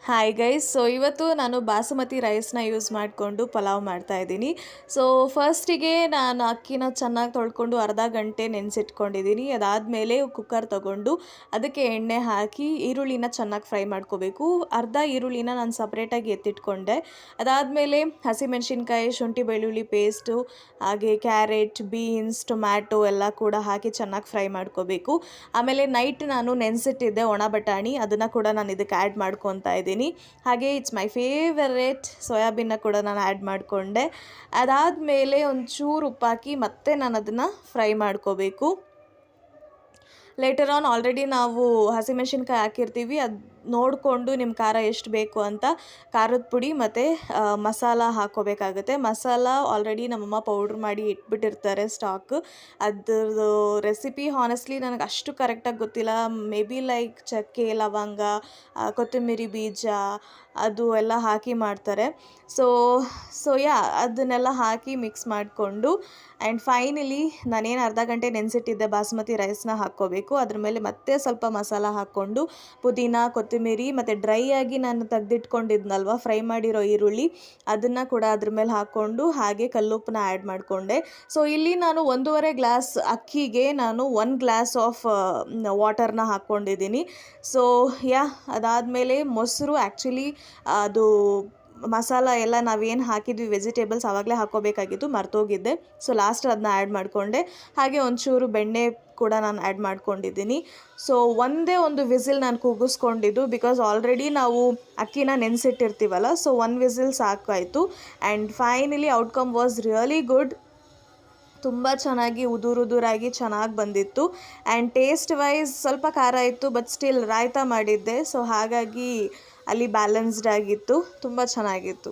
Hi guys. So ಇವತ್ತು ನಾನು basmati ರೈಸ್ನ use ಮಾಡಿಕೊಂಡು ಪಲಾವ್ ಮಾಡ್ತಾಯಿದ್ದೀನಿ. ಸೊ ಫಸ್ಟಿಗೆ ನಾನು ಅಕ್ಕಿನ ಚೆನ್ನಾಗಿ ತೊಳ್ಕೊಂಡು ಅರ್ಧ ಗಂಟೆ ನೆನೆಸಿಟ್ಕೊಂಡಿದ್ದೀನಿ. ಅದಾದಮೇಲೆ ಕುಕ್ಕರ್ ತೊಗೊಂಡು ಅದಕ್ಕೆ ಎಣ್ಣೆ ಹಾಕಿ ಈರುಳ್ಳಿನ ಚೆನ್ನಾಗಿ ಫ್ರೈ ಮಾಡ್ಕೋಬೇಕು. ಅರ್ಧ ಈರುಳ್ಳಿನ ನಾನು ಸಪ್ರೇಟಾಗಿ ಎತ್ತಿಟ್ಕೊಂಡೆ. ಅದಾದಮೇಲೆ ಹಸಿಮೆಣಸಿನ್ಕಾಯಿ, ಶುಂಠಿ ಬೆಳ್ಳುಳ್ಳಿ ಪೇಸ್ಟು, ಹಾಗೆ ಕ್ಯಾರೆಟ್, ಬೀನ್ಸ್, ಟೊಮ್ಯಾಟೊ ಎಲ್ಲ ಕೂಡ ಹಾಕಿ ಚೆನ್ನಾಗಿ ಫ್ರೈ ಮಾಡ್ಕೋಬೇಕು. ಆಮೇಲೆ ನೈಟ್ ನಾನು ನೆನೆಸಿಟ್ಟಿದ್ದೆ ಒಣ ಬಟಾಣಿ, ಅದನ್ನು ಕೂಡ ನಾನು ಇದಕ್ಕೆ ಆ್ಯಡ್ ಮಾಡ್ಕೊತಾ ಇದ್ದೀನಿ. ಹಾಗೆ ಇಟ್ಸ್ ಮೈ ಫೇವರೇಟ್ ಸೋಯಾಬೀನ್ನ ಕೂಡ ನಾನು ಆ್ಯಡ್ ಮಾಡಿಕೊಂಡೆ. ಅದಾದಮೇಲೆ ಒಂಚೂರು ಉಪ್ಪಾಕಿ ಮತ್ತೆ ನಾನು ಅದನ್ನು ಫ್ರೈ ಮಾಡ್ಕೋಬೇಕು. ಲೇಟರ್ ಆನ್ ಆಲ್ರೆಡಿ ನಾವು ಹಸಿಮೆಣಸಿನ್ಕಾಯಿ ಹಾಕಿರ್ತೀವಿ, ಅದು ನೋಡಿಕೊಂಡು ನಿಮ್ಮ ಖಾರ ಎಷ್ಟು ಬೇಕು ಅಂತ ಖಾರದ ಪುಡಿ ಮತ್ತು ಮಸಾಲ ಹಾಕ್ಕೋಬೇಕಾಗುತ್ತೆ. ಮಸಾಲ ಆಲ್ರೆಡಿ ನಮ್ಮಮ್ಮ ಪೌಡ್ರ್ ಮಾಡಿ ಇಟ್ಬಿಟ್ಟಿರ್ತಾರೆ ಸ್ಟಾಕ್. ಅದ್ರದ್ದು ರೆಸಿಪಿ ಹಾನೆಸ್ಟ್ಲಿ ನನಗೆ ಅಷ್ಟು ಕರೆಕ್ಟಾಗಿ ಗೊತ್ತಿಲ್ಲ. ಮೇ ಬಿ ಲೈಕ್ ಚಕ್ಕೆ, ಲವಂಗ, ಕೊತ್ತಂಬರಿ ಬೀಜ ಅದು ಎಲ್ಲ ಹಾಕಿ ಮಾಡ್ತಾರೆ. ಸೊ ಅದನ್ನೆಲ್ಲ ಹಾಕಿ ಮಿಕ್ಸ್ ಮಾಡಿಕೊಂಡು ಆ್ಯಂಡ್ ಫೈನಲಿ ನಾನೇನು ಅರ್ಧ ಗಂಟೆ ನೆನೆಸಿಟ್ಟಿದ್ದೆ ಬಾಸುಮತಿ ರೈಸ್ನ ಹಾಕ್ಕೋಬೇಕು. ಅದ್ರ ಮೇಲೆ ಮತ್ತೆ ಸ್ವಲ್ಪ ಮಸಾಲ ಹಾಕ್ಕೊಂಡು ಪುದೀನ, ಕೊತ್ತಂಬರಿ ಮತ್ತು ಡ್ರೈ ಆಗಿ ನಾನು ತೆಗೆದಿಟ್ಕೊಂಡಿದ್ನಲ್ವ ಫ್ರೈ ಮಾಡಿರೋ ಈರುಳ್ಳಿ, ಅದನ್ನು ಕೂಡ ಅದ್ರ ಮೇಲೆ ಹಾಕ್ಕೊಂಡು ಹಾಗೆ ಕಲ್ಲುಪ್ಪನ್ನ ಆ್ಯಡ್ ಮಾಡಿಕೊಂಡೆ. ಸೊ ಇಲ್ಲಿ ನಾನು 1.5 ಗ್ಲಾಸ್ ಅಕ್ಕಿಗೆ ನಾನು 1 ಗ್ಲಾಸ್ ಆಫ್ ವಾಟರ್ನ ಹಾಕ್ಕೊಂಡಿದ್ದೀನಿ. ಸೊ ಅದಾದಮೇಲೆ ಮೊಸರು, ಆ್ಯಕ್ಚುಲಿ ಅದು ಮಸಾಲ ಎಲ್ಲ ನಾವೇನು ಹಾಕಿದ್ವಿ ವೆಜಿಟೇಬಲ್ಸ್ ಆವಾಗಲೇ ಹಾಕ್ಕೋಬೇಕಾಗಿತ್ತು, ಮರ್ತೋಗಿದ್ದೆ. ಸೊ ಲಾಸ್ಟ್ ಅದನ್ನ ಆ್ಯಡ್ ಮಾಡಿಕೊಂಡೆ. ಹಾಗೆ ಒಂಚೂರು ಬೆಣ್ಣೆ ಕೂಡ ನಾನು ಆ್ಯಡ್ ಮಾಡ್ಕೊಂಡಿದ್ದೀನಿ. ಸೊ ಒಂದೇ ಒಂದು ವಿಸಿಲ್ ನಾನು ಕೂಗಿಸ್ಕೊಂಡಿದ್ದು, ಬಿಕಾಸ್ ಆಲ್ರೆಡಿ ನಾವು ಅಕ್ಕಿನ ನೆನೆಸಿಟ್ಟಿರ್ತೀವಲ್ಲ. ಸೊ 1 ವಿಸಿಲ್ ಸಾಕಾಯಿತು. And finally outcome was really good. ತುಂಬ ಚೆನ್ನಾಗಿ ಉದುರಾಗಿ ಚೆನ್ನಾಗಿ ಬಂದಿತ್ತು. ಆ್ಯಂಡ್ ಟೇಸ್ಟ್ ವೈಸ್ ಸ್ವಲ್ಪ ಖಾರ ಇತ್ತು, ಬಟ್ ಸ್ಟಿಲ್ ರಾಯ್ತ ಮಾಡಿದ್ದೆ. ಸೊ ಹಾಗಾಗಿ ಅಲ್ಲಿ ಬ್ಯಾಲೆನ್ಸ್ಡ್ ಆಗಿತ್ತು, ತುಂಬ ಚೆನ್ನಾಗಿತ್ತು.